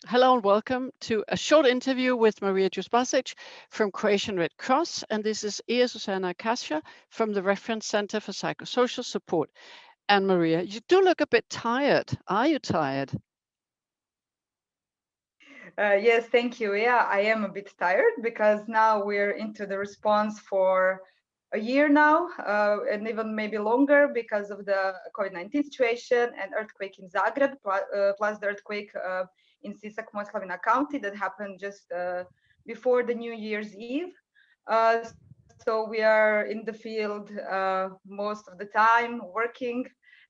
Hello and welcome to a short interview with Marija Juzbašić from Croatian Red Cross. And this is Suzanne Akasha from the Reference Centre for Psychosocial Support. And Marija, you do look a bit tired. Are you tired? Yes, thank you. Yeah, I am a bit tired because now we're into the response for a year now, and even maybe longer because of the COVID-19 situation and earthquake in Zagreb, plus the earthquake in Sisak, Moslavina County that happened just before the New Year's Eve. So we are in the field most of the time, working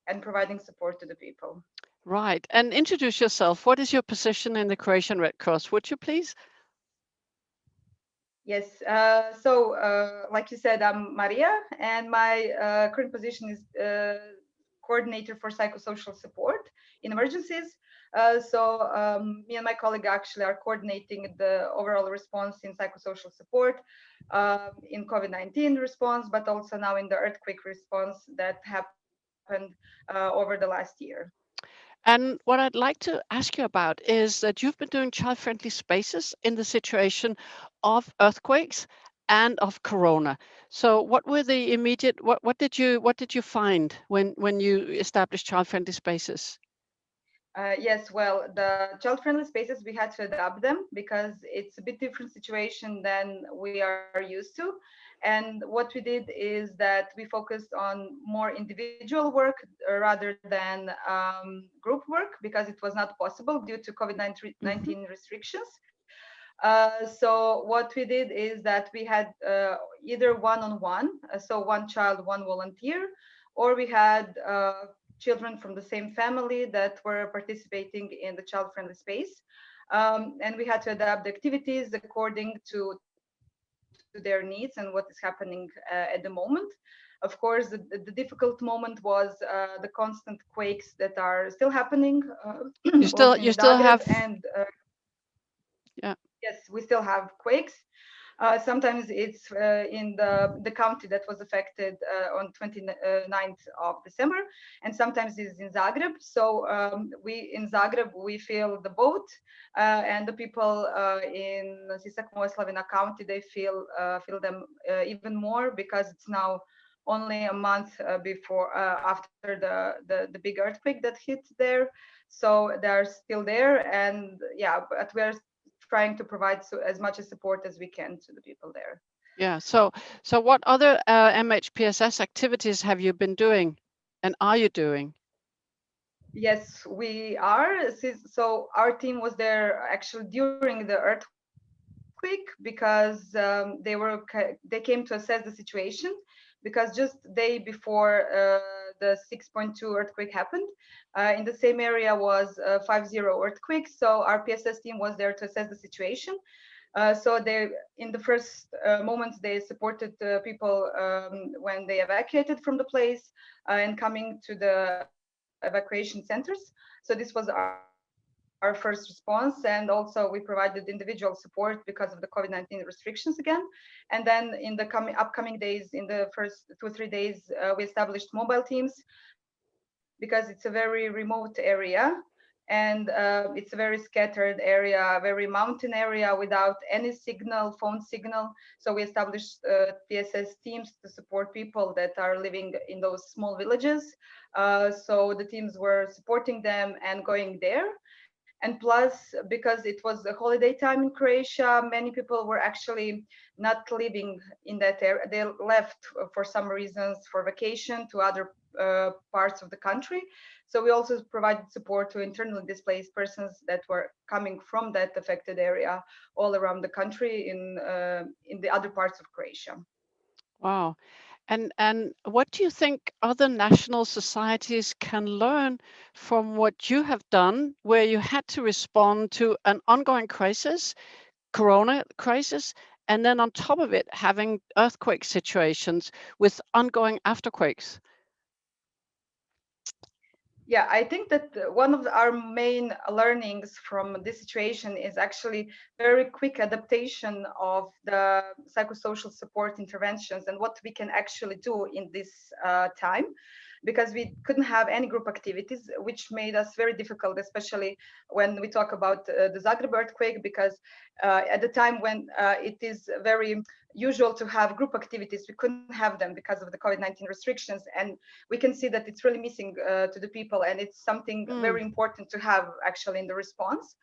and providing support to the people. Right. And introduce yourself. What is your position in the Croatian Red Cross? Would you please? Yes. Like you said, I'm Maria, and my current position is coordinator for psychosocial support in emergencies. Me and my colleague actually are coordinating the overall response in psychosocial support, in COVID-19 response, but also now in the earthquake response that happened over the last year. And what I'd like to ask you about is that you've been doing child-friendly spaces in the situation of earthquakes and of corona. So what were the immediate what did you find when you established child-friendly spaces? Yes, well, the child-friendly spaces, we had to adapt them because it's a bit different situation than we are used to. And what we did is that we focused on more individual work rather than group work because it was not possible due to Mhm. COVID-19 restrictions. So what we did is that we had either one-on-one, so one child, one volunteer, or we had children from the same family that were participating in the child-friendly space. And we had to adapt the activities according to their needs and what is happening at the moment. Of course, the difficult moment was the constant quakes that are still happening both in You still Zagreb you still and have yeah. yes, we still have quakes. Sometimes it's in the county that was affected on 29th of December, and sometimes it's in Zagreb. So we in Zagreb we feel the boat, and the people in Sisak Mojslavina County they feel them even more because it's now only a month before after the big earthquake that hit there. So they're still there, and yeah, but we are trying to provide as much as support as we can to the people there. Yeah. So what other MHPSS activities have you been doing and are you doing? Yes, we are. So our team was there actually during the earthquake because they came to assess the situation because just the day before the 6.2 earthquake happened, in the same area was a 5.0 earthquake. So our PSS team was there to assess the situation. So they, in the first moments, they supported people when they evacuated from the place and coming to the evacuation centers. So this was our first response, and also we provided individual support because of the COVID-19 restrictions again. And then in the upcoming days, in the first 2 or 3 days, we established mobile teams because it's a very remote area and it's a very scattered area, very mountain area without any signal, phone signal. So we established PSS teams to support people that are living in those small villages. So the teams were supporting them and going there. And plus, because it was a holiday time in Croatia, many people were actually not living in that area. They left for some reasons for vacation to other parts of the country. So we also provided support to internally displaced persons that were coming from that affected area all around the country in the other parts of Croatia. Wow. And what do you think other national societies can learn from what you have done, where you had to respond to an ongoing crisis, corona crisis, and then on top of it, having earthquake situations with ongoing afterquakes? Yeah, I think that one of our main learnings from this situation is actually very quick adaptation of the psychosocial support interventions and what we can actually do in this time. because we couldn't have any group activities, which made us very difficult, especially when we talk about the Zagreb earthquake, because at the time when it is very usual to have group activities, we couldn't have them because of the COVID-19 restrictions, and we can see that it's really missing to the people, and it's something very important to have actually in the response.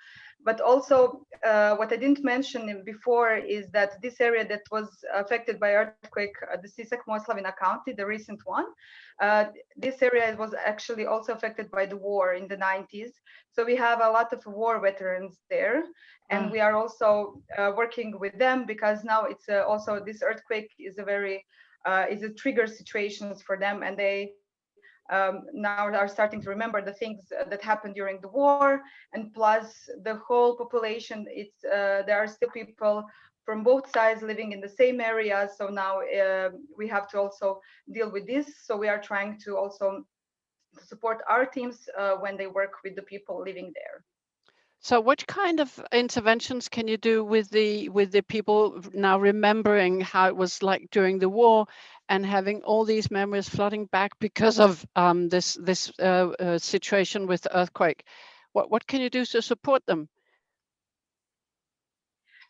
But also, what I didn't mention before is that this area that was affected by earthquake, the Sisak Moslavina County, the recent one, this area was actually also affected by the war in the 90s. So we have a lot of war veterans there, and we are also working with them, because now it's also, this earthquake is a trigger situations for them, and they now are starting to remember the things that happened during the war. And plus the whole population, there are still people from both sides living in the same area, so now we have to also deal with this. So we are trying to also support our teams when they work with the people living there. So what kind of interventions can you do with the people now remembering how it was like during the war and having all these memories flooding back because of this situation with the earthquake? What can you do to support them?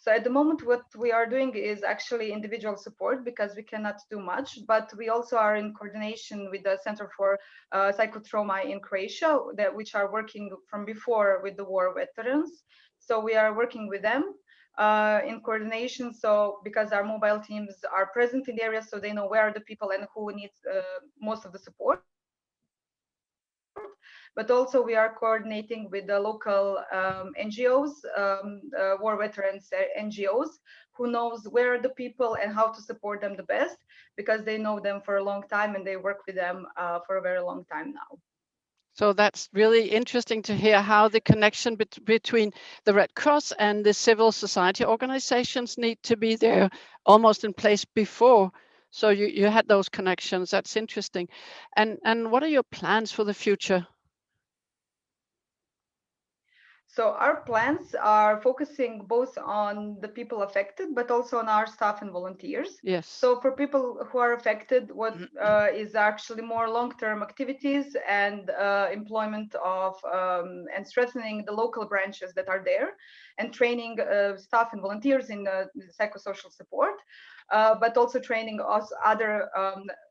So at the moment, what we are doing is actually individual support, because we cannot do much, but we also are in coordination with the Center for Psychotrauma in Croatia, which are working from before with the war veterans. So we are working with them in coordination. So because our mobile teams are present in the area, so they know where are the people and who needs most of the support. But also we are coordinating with the local NGOs, war veterans NGOs, who knows where are the people and how to support them the best, because they know them for a long time and they work with them for a very long time now. So that's really interesting to hear how the connection between the Red Cross and the civil society organizations need to be there almost in place before. So you had those connections. That's interesting. And what are your plans for the future? So our plans are focusing both on the people affected, but also on our staff and volunteers. Yes. So for people who are affected, what is actually more long-term activities and employment of and strengthening the local branches that are there, and training staff and volunteers in psychosocial support. But also training other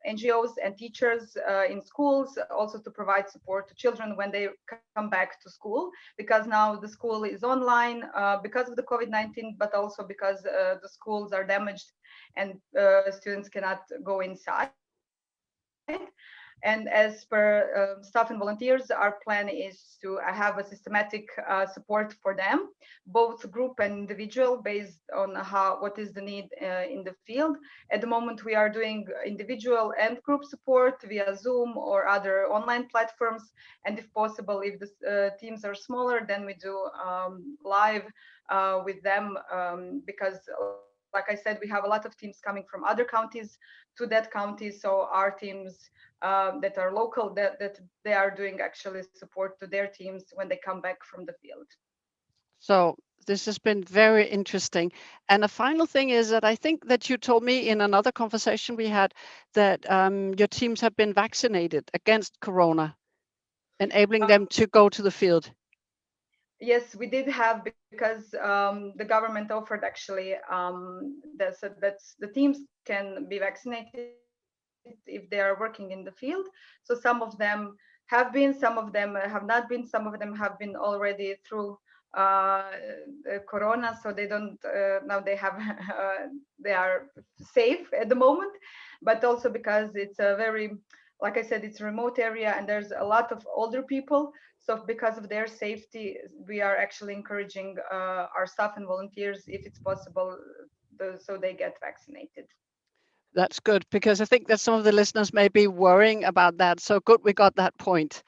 NGOs and teachers in schools, also to provide support to children when they come back to school, because now the school is online because of the COVID-19, but also because the schools are damaged and students cannot go inside. And as per staff and volunteers, our plan is to have a systematic support for them, both group and individual, based on what is the need in the field. At the moment, we are doing individual and group support via Zoom or other online platforms. And if possible, if the teams are smaller, then we do live with them, because like I said, we have a lot of teams coming from other counties to that county. So our teams that are local, that they are doing actually support to their teams when they come back from the field. So this has been very interesting. And a final thing is that I think that you told me in another conversation we had that your teams have been vaccinated against Corona, enabling them to go to the field. Yes, we did have, because the government offered actually that the teams can be vaccinated if they are working in the field. So some of them have been, some of them have not been, some of them have been already through Corona, so they don't now they have they are safe at the moment. But also because it's a very, like I said, it's a remote area and there's a lot of older people. So because of their safety, we are actually encouraging our staff and volunteers, if it's possible, so they get vaccinated. That's good, because I think that some of the listeners may be worrying about that. So good, we got that point.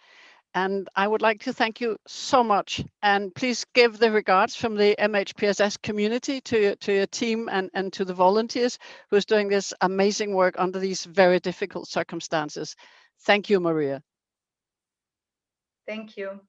And I would like to thank you so much. And please give the regards from the MHPSS community to your team and to the volunteers who's doing this amazing work under these very difficult circumstances. Thank you, Marija. Thank you.